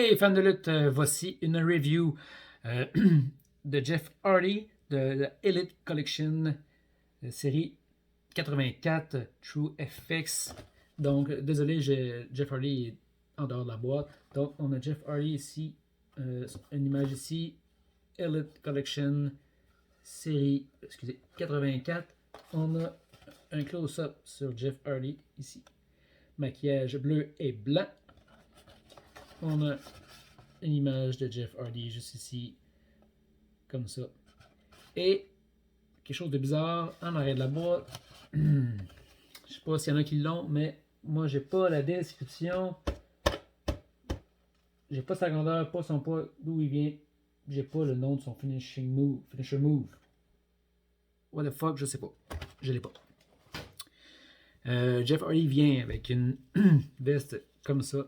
Hey fans de lutte, voici une review de Jeff Hardy de la Elite Collection série 84 True FX. Donc désolé, Jeff Hardy est en dehors de la boîte. Donc on a Jeff Hardy ici, une image ici, Elite Collection série 84. On a un close-up sur Jeff Hardy ici. Maquillage bleu et blanc. On a une image de Jeff Hardy juste ici, comme ça. Et quelque chose de bizarre en arrière de la boîte. Je sais pas s'il y en a qui l'ont, mais moi j'ai pas la description. J'ai pas sa grandeur, pas son poids, d'où il vient. J'ai pas le nom de son finisher move. What the fuck, je sais pas. Je l'ai pas. Jeff Hardy vient avec une veste comme ça.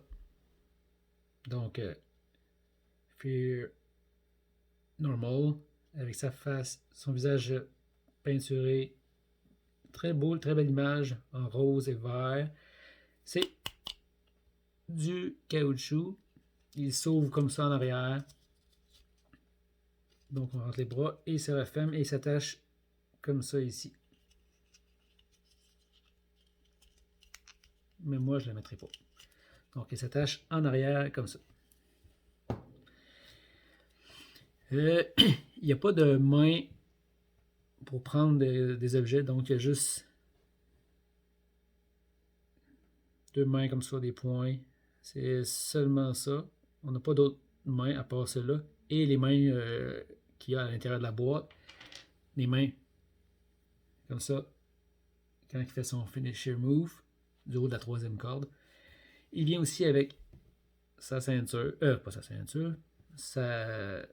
Donc, Fear Normal, avec sa face, son visage peinturé. Très beau, très belle image en rose et vert. C'est du caoutchouc. Il s'ouvre comme ça en arrière. Donc on rentre les bras et il se referme et il s'attache comme ça ici. Mais moi je ne la mettrai pas. Donc il s'attache en arrière comme ça. Il n'y a pas de main pour prendre des objets, donc il y a juste deux mains comme ça, des poings. C'est seulement ça. On n'a pas d'autres mains à part cela. Et les mains qu'il y a à l'intérieur de la boîte. Les mains comme ça. Quand il fait son finisher move du haut de la troisième corde. Il vient aussi avec sa ceinture. Pas sa ceinture. Sa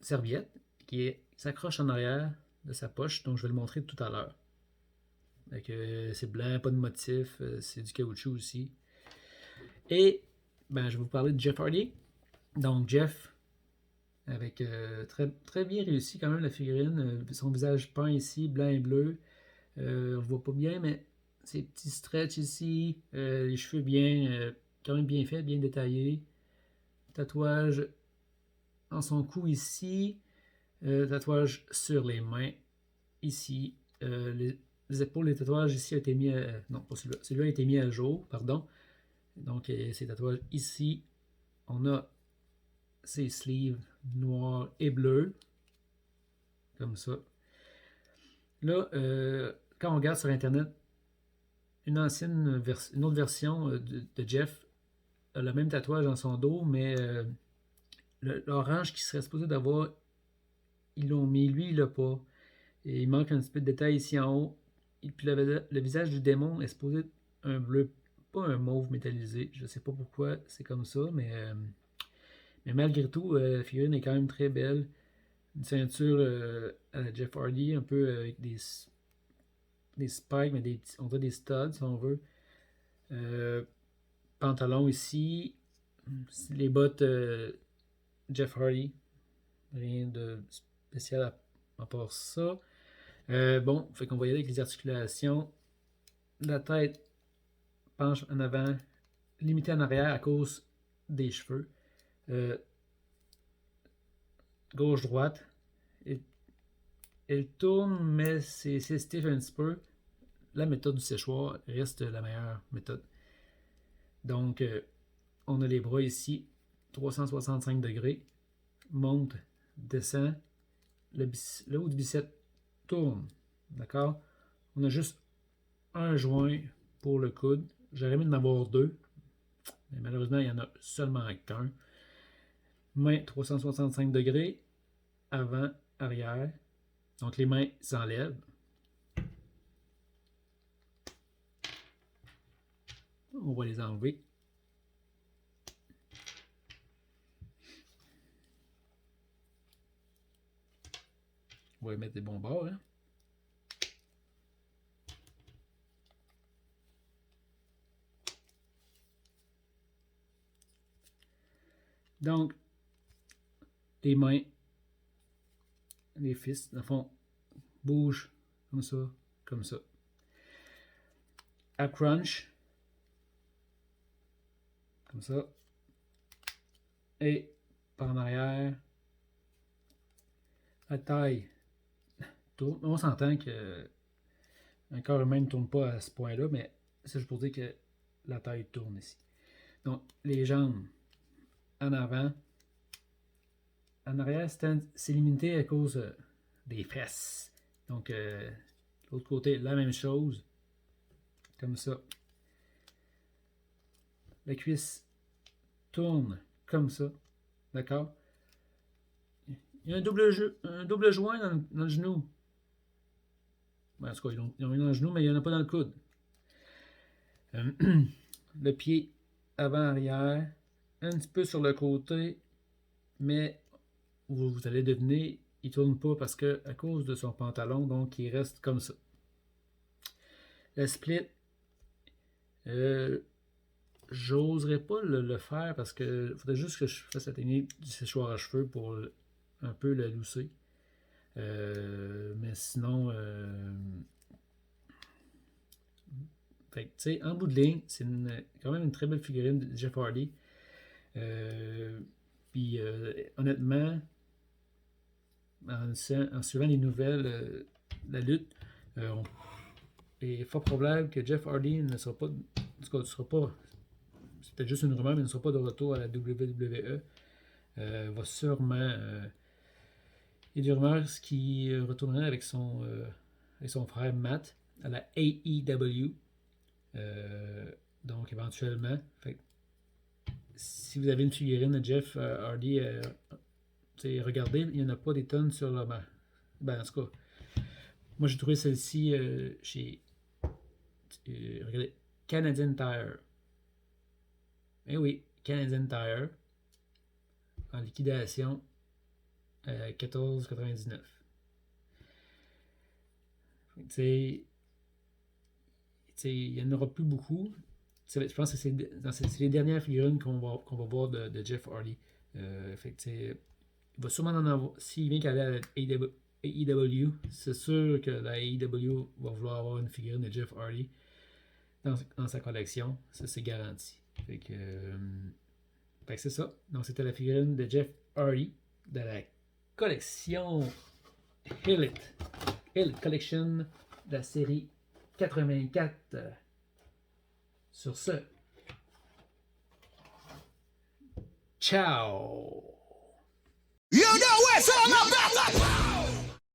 serviette qui s'accroche en arrière de sa poche. Donc je vais le montrer tout à l'heure. C'est blanc, pas de motif. C'est du caoutchouc aussi. Et je vais vous parler de Jeff Hardy. Donc Jeff, avec très, très bien réussi quand même la figurine. Son visage peint ici, blanc et bleu. On ne voit pas bien, mais ces petits stretches ici, les cheveux bien, quand même bien faits, bien détaillés. Tatouage en son cou ici. Tatouage sur les mains ici. Les épaules, les tatouages ici ont été mis à... Non, pas celui-là. Celui-là a été mis à jour, pardon. Donc, ces tatouages ici. On a ses sleeves noirs et bleus. Comme ça. Là, quand on regarde sur Internet, une autre version de Jeff a le même tatouage dans son dos, mais l'orange qui serait supposé d'avoir, ils l'ont mis, lui il l'a pas. Et il manque un petit peu de détail ici en haut. Et puis le visage du démon est supposé être un bleu, pas un mauve métallisé. Je sais pas pourquoi c'est comme ça, mais malgré tout, la figurine est quand même très belle. Une ceinture à la Jeff Hardy, un peu avec des spikes, mais on dirait des studs si on veut. Pantalon ici. Les bottes Jeff Hardy. Rien de spécial à part ça. Bon, fait qu'on va y aller avec les articulations. La tête penche en avant, limitée en arrière à cause des cheveux. Gauche-droite. Elle tourne, mais c'est stiff un petit peu. La méthode du séchoir reste la meilleure méthode. Donc, on a les bras ici, 365 degrés. Monte, descend. Le haut du bicep tourne. D'accord? On a juste un joint pour le coude. J'aurais aimé en avoir deux. Mais malheureusement, il n'y en a seulement qu'un. Main 365 degrés. Avant, arrière. Donc les mains s'enlèvent. On va les enlever. On va y mettre des bons bords. Hein? Donc, les mains, les fists, dans le fond, bougent comme ça, comme ça. À crunch, comme ça. Et par en arrière, la taille tourne. On s'entend que un corps humain ne tourne pas à ce point-là, mais c'est juste pour dire que la taille tourne ici. Donc, les jambes en avant. En arrière, c'est limité à cause des fesses. Donc, l'autre côté, la même chose. Comme ça. La cuisse tourne comme ça. D'accord? Il y a un double joint dans le genou. Ben, en tout cas, ils l'ont mis dans le genou, mais il n'y en a pas dans le coude. Le pied avant-arrière, un petit peu sur le côté, mais vous allez deviner, il ne tourne pas parce que à cause de son pantalon, donc il reste comme ça. Le split, j'oserais pas le faire parce que faudrait juste que je fasse la technique du séchoir à cheveux pour un peu le lousser. Mais sinon, fait, en bout de ligne, c'est quand même une très belle figurine de Jeff Hardy. Puis honnêtement, en suivant les nouvelles de la lutte, il est fort probable que Jeff Hardy ne sera pas, en tout cas, c'est peut-être juste une rumeur, mais il ne sera pas de retour à la WWE. Va sûrement, il y a des rumeurs qui retournerait avec son frère Matt à la AEW. Donc éventuellement, fait, si vous avez une figurine de Jeff Hardy, regardez, il n'y en a pas des tonnes sur le ben en tout cas, moi j'ai trouvé celle-ci chez regardez, Canadian Tire. Eh oui, Canadian Tire en liquidation 14,99. Il n'y en aura plus beaucoup. Je pense que c'est les dernières figurines qu'on va voir de Jeff Hardy. Il va sûrement en avoir. S'il vient qu'aller à la AEW, c'est sûr que la AEW va vouloir avoir une figurine de Jeff Hardy dans sa collection. Ça, c'est garanti. Fait que c'est ça. Donc, c'était la figurine de Jeff Hardy de la collection Elite Collection de la série 84. Sur ce, ciao! You know it's all about